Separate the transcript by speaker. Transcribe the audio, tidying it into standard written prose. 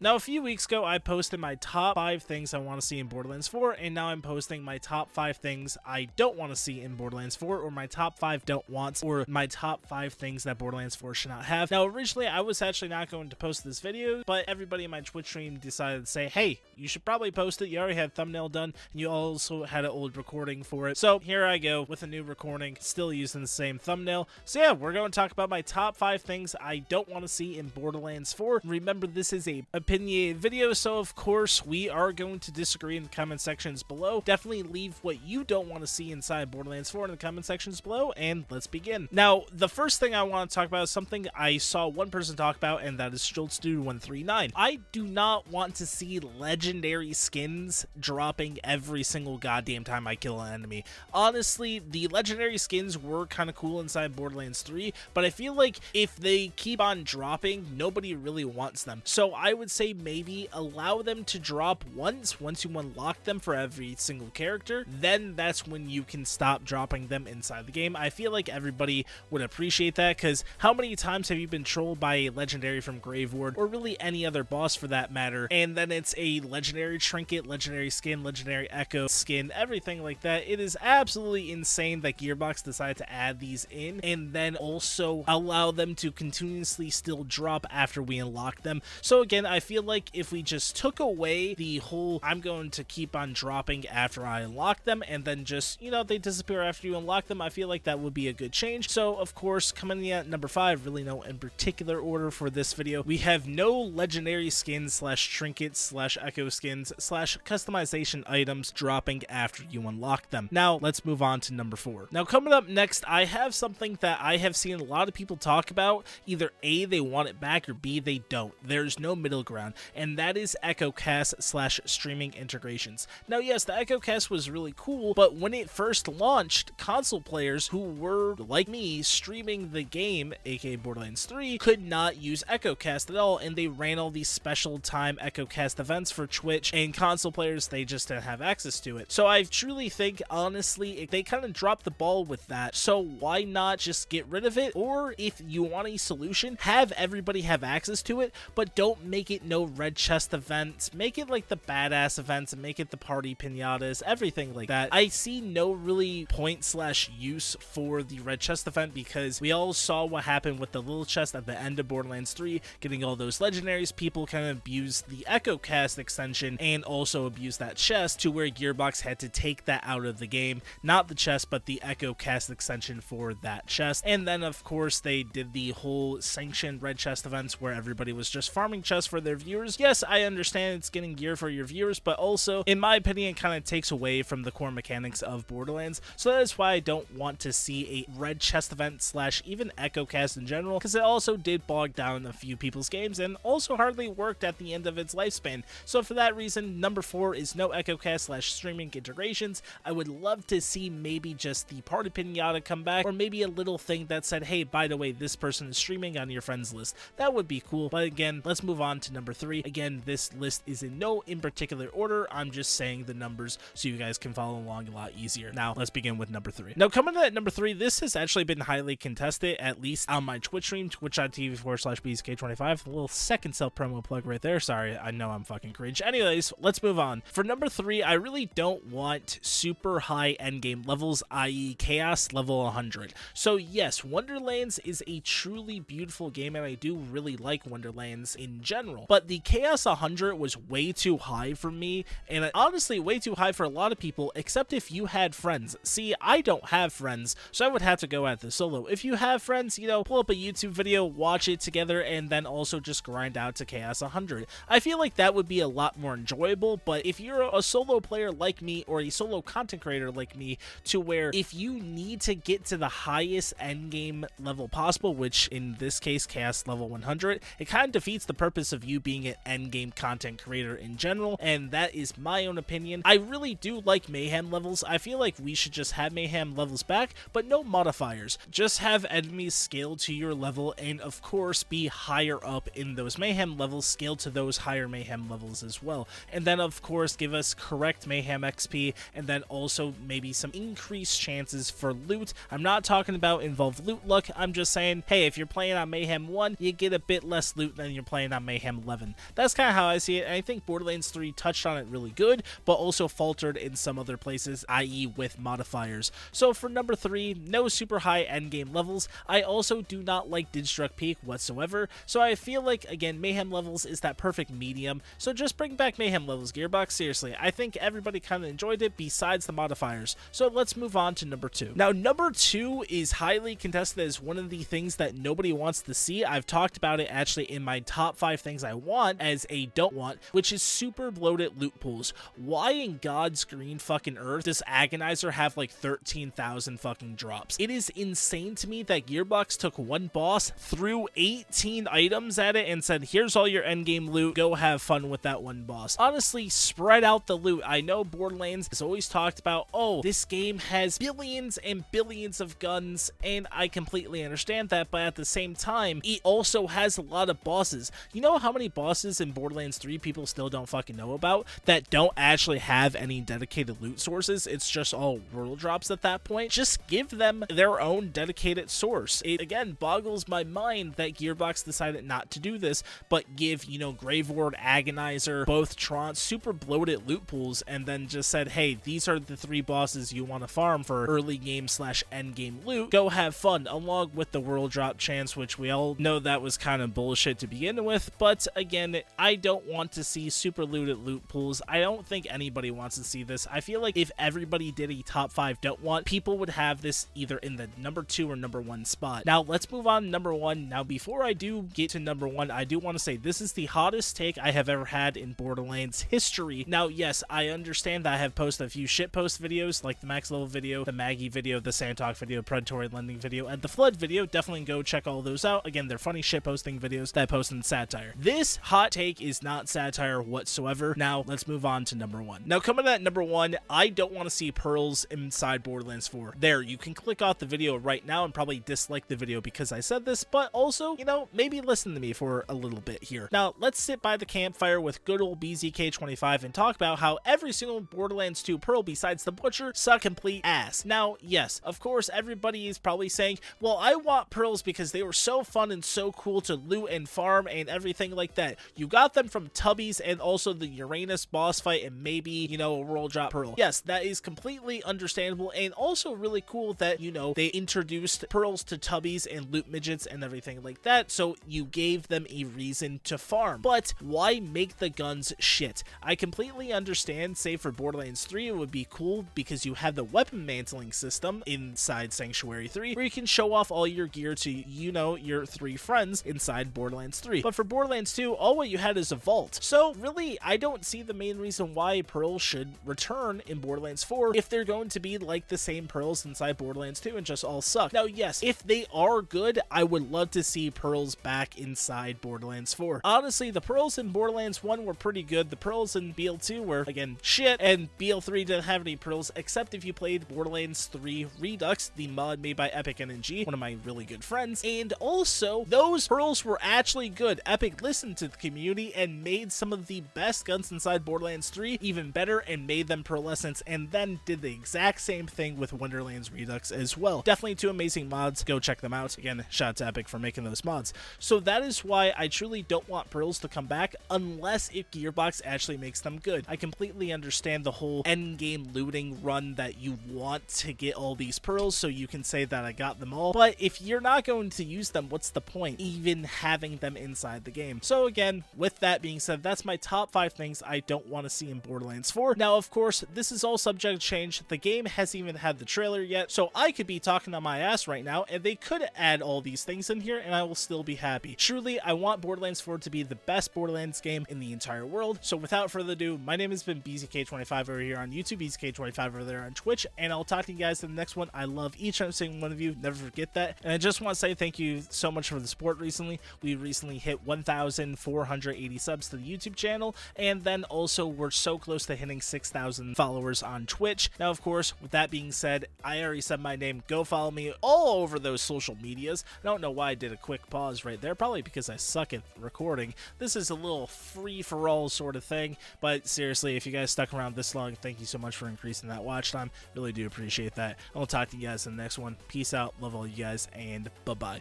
Speaker 1: Now, a few weeks ago, I posted my top 5 things I want to see in Borderlands 4, and now I'm posting my top 5 things I don't want to see in Borderlands 4, or my top 5 don't wants, or my top 5 things that Borderlands 4 should not have. Now, originally, I was actually not going to post this video, but everybody in my Twitch stream decided to say, hey, you should probably post it. You already had a thumbnail done, and you also had an old recording for it. So here I go with a new recording, still using the same thumbnail. So yeah, we're going to talk about my top 5 things I don't want to see in Borderlands 4. Remember, this is a opinionated video, so of course we are going to disagree in the comment sections below. Definitely leave what you don't want to see inside Borderlands 4 in the comment sections below, and let's begin. Now, the first thing I want to talk about is something I saw one person talk about, and that is Dude139. I do not want to see legendary skins dropping every single goddamn time I kill an enemy. Honestly, the legendary skins were kind of cool inside Borderlands 3, but I feel like if they keep on dropping, nobody really wants them. So I would say maybe allow them to drop once you unlock them for every single character, then that's when you can stop dropping them inside the game. I feel like everybody would appreciate that, because how many times have you been trolled by a legendary from Grave Ward, or really any other boss for that matter, and then it's a legendary trinket, legendary skin, legendary echo skin, everything like that. It is absolutely insane that Gearbox decided to add these in, and then also allow them to continuously still drop after we unlock them. So again, I feel like if we just took away the whole I'm going to keep on dropping after I unlock them, and then just, you know, they disappear after you unlock them, I feel like that would be a good change. So of course, coming in at number 5, really no in particular order for this video, we have no legendary skins slash trinkets slash echo skins slash customization items dropping after you unlock them. Now let's move on to number 4. Now coming up next, I have something that I have seen a lot of people talk about. Either A, they want it back, or B, they don't. There's no middle ground, and that is EchoCast slash streaming integrations. Now yes, the EchoCast was really cool, but when it first launched, console players who were, like me, streaming the game, aka Borderlands 3, could not use EchoCast at all, and they ran all these special time EchoCast events for Twitch, and console players, they just didn't have access to it. So I truly think, honestly, they kind of dropped the ball with that, so why not just get rid of it? Or if you want a solution, have everybody have access to it, but don't make it no red chest events. Make it like the badass events, and make it the party pinatas, everything like that. I see no really point slash use for the red chest event, because we all saw what happened with the little chest at the end of Borderlands 3, getting all those legendaries. People kind of abused the EchoCast extension and also abused that chest to where Gearbox had to take that out of the game. Not the chest, but the EchoCast extension for that chest. And then of course they did the whole sanctioned red chest events where everybody was just farming chests for their viewers. Yes, I understand it's getting gear for your viewers, but also, in my opinion, it kind of takes away from the core mechanics of Borderlands. So that is why I don't want to see a red chest event slash even EchoCast in general, because it also did bog down a few people's games and also hardly worked at the end of its lifespan. So for that reason, number 4 is no EchoCast slash streaming integrations. I would love to see maybe just the party pinata come back, or maybe a little thing that said, hey, by the way, this person is streaming on your friends list. That would be cool. But again, let's move on to number 3. Again, this list is in no in particular order. I'm just saying the numbers so you guys can follow along a lot easier. Now let's begin with number 3. Now coming in at number 3, this has actually been highly contested, at least on my Twitch stream, twitch.tv/BZK25. A little second self promo plug right there. Sorry, I know I'm fucking cringe. Anyways, let's move on. For number 3, I really don't want super high endgame levels, i.e. Chaos level 100. So yes, Wonderlands is a truly beautiful game, and I do really like Wonderlands in general, but the Chaos 100 was way too high for me, and honestly way too high for a lot of people, except if you had friends. See, I don't have friends, so I would have to go at this solo. If you have friends, you know, pull up a YouTube video, watch it together, and then also just grind out to Chaos 100. I feel like that would be a lot more enjoyable. But if you're a solo player like me, or a solo content creator like me, to where if you need to get to the highest endgame level possible, which in this case Chaos level 100, it kind of defeats the purpose of you being an endgame content creator in general, and that is my own opinion. I really do like mayhem levels. I feel like we should just have mayhem levels back, but no modifiers. Just have enemies scale to your level, and of course be higher up in those mayhem levels, scale to those higher mayhem levels as well. And then of course give us correct mayhem XP, and then also maybe some increased chances for loot. I'm not talking about involved loot luck, I'm just saying, hey, if you're playing on Mayhem 1, you get a bit less loot than you're playing on Mayhem 11. That's kind of how I see it, and I think Borderlands 3 touched on it really good, but also faltered in some other places, i.e. with modifiers. So for number 3, no super high endgame levels. I also do not like Digstruck Peak whatsoever, so I feel like, again, Mayhem levels is that perfect medium, so just bring back Mayhem levels, Gearbox. Seriously, I think everybody kind of enjoyed it besides the modifiers. So let's move on to number 2. Now, number 2 is highly contested as one of the things that nobody wants to see. I've talked about it actually in my top 5 things I want as a don't want, which is super bloated loot pools. Why in God's green fucking earth does Agonizer have like 13,000 fucking drops? It is insane to me that Gearbox took one boss, threw 18 items at it, and said, here's all your endgame loot, go have fun with that one boss. Honestly, spread out the loot. I know Borderlands has always talked about, oh, this game has billions and billions of guns, and I completely understand that, but at the same time, it also has a lot of bosses. You know how many bosses in Borderlands 3 people still don't fucking know about that don't actually have any dedicated loot sources? It's just all world drops at that point. Just give them their own dedicated source. It again boggles my mind that Gearbox decided not to do this, but give, you know, Grave Ward, Agonizer, both Tron, super bloated loot pools, and then just said, hey, these are the 3 bosses you want to farm for early game slash end game loot. Go have fun, along with the world drop chance, which we all know that was kind of bullshit to begin with. But again, I don't want to see super looted loot pools. I don't think anybody wants to see this. I feel like if everybody did a top 5 don't want, people would have this either in the number 2 or number 1 spot. Now let's move on to number 1. Now before I do get to number 1, I do want to say this is the hottest take I have ever had in Borderlands history. Now yes, I understand that I have posted a few shitpost videos like the max level video, the Maggie video, the Sandtalk video, predatory lending video, and the flood video. Definitely go check all those out. Again, they're funny shitposting videos that I post in satire. This hot take is not satire whatsoever. Now let's move on to number 1. Now coming at number 1, I don't want to see pearls inside Borderlands 4. There, you can click off the video right now and probably dislike the video because I said this, but also, you know, maybe listen to me for a little bit here. Now let's sit by the campfire with good old BZK25 and talk about how every single Borderlands 2 pearl besides the Butcher suck complete ass. Now yes, of course everybody is probably saying, well, I want pearls because they were so fun and so cool to loot and farm and everything like that. You got them from Tubbies and also the Uranus boss fight and maybe, you know, a world drop pearl. Yes, that is completely understandable and also really cool that, you know, they introduced pearls to Tubbies and loot midgets and everything like that, so you gave them a reason to farm. But why make the guns shit? I completely understand, say for Borderlands 3 it would be cool because you have the weapon mantling system inside Sanctuary 3 where you can show off all your gear to, you know, your 3 friends inside Borderlands 3. But for Borderlands 2, all what you had is a vault. So really, I don't see the main reason why pearls should return in Borderlands 4 if they're going to be like the same pearls inside Borderlands 2 and just all suck. Now yes, if they are good, I would love to see pearls back inside Borderlands 4. Honestly, the pearls in Borderlands 1 were pretty good. The pearls in BL2 were, again, shit, and BL3 didn't have any pearls except if you played Borderlands 3 Redux, the mod made by Epic NNG, one of my really good friends, and also those pearls were actually good. Epic listened to the community and made some of the best guns inside Borderlands 3 even better and made them pearlescence, and then did the exact same thing with Wonderlands Redux as well. Definitely 2 amazing mods. Go check them out. Again, shout out to Epic for making those mods. So that is why I truly don't want pearls to come back unless if Gearbox actually makes them good. I completely understand the whole end game looting run that you want to get all these pearls so you can say that I got them all, but if you're not going to use them, what's the point even having them inside the game? So again, with that being said, that's my top 5 things I don't want to see in Borderlands 4. Now of course, this is all subject to change. The game hasn't even had the trailer yet, so I could be talking on my ass right now and they could add all these things in here and I will still be happy. Truly, I want Borderlands 4 to be the best Borderlands game in the entire world. So without further ado, my name has been BZK25 over here on YouTube, BZK25 over there on Twitch, and I'll talk to you guys in the next one. I love each and every single one of you. Never forget that. And I just want to say thank you so much for the support recently. We recently hit 1,480 subs to the YouTube channel, and then also we're so close to hitting 6,000 followers on Twitch. Now, of course, with that being said, I already said my name. Go follow me all over those social medias. I don't know why I did a quick pause right there. Probably because I suck at recording. This is a little free-for-all sort of thing, but seriously, if you guys stuck around this long, thank you so much for increasing that watch time. Really do appreciate that. I'll talk to you guys in the next one. Peace out. Love all you guys, and bye-bye.